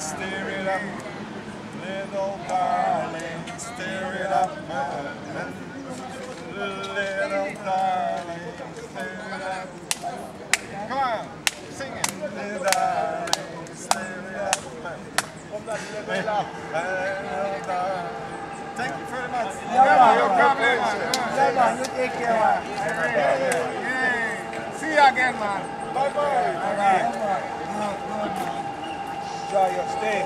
stir it up. Little darling, stir it up. Little darling, stir it up. Come on, sing it. Little darling, stir it up. Little darling. Thank you very much. Yeah, man, you take care, man. See you again, man. Bye-bye. All right. Good, man. Enjoy your stay.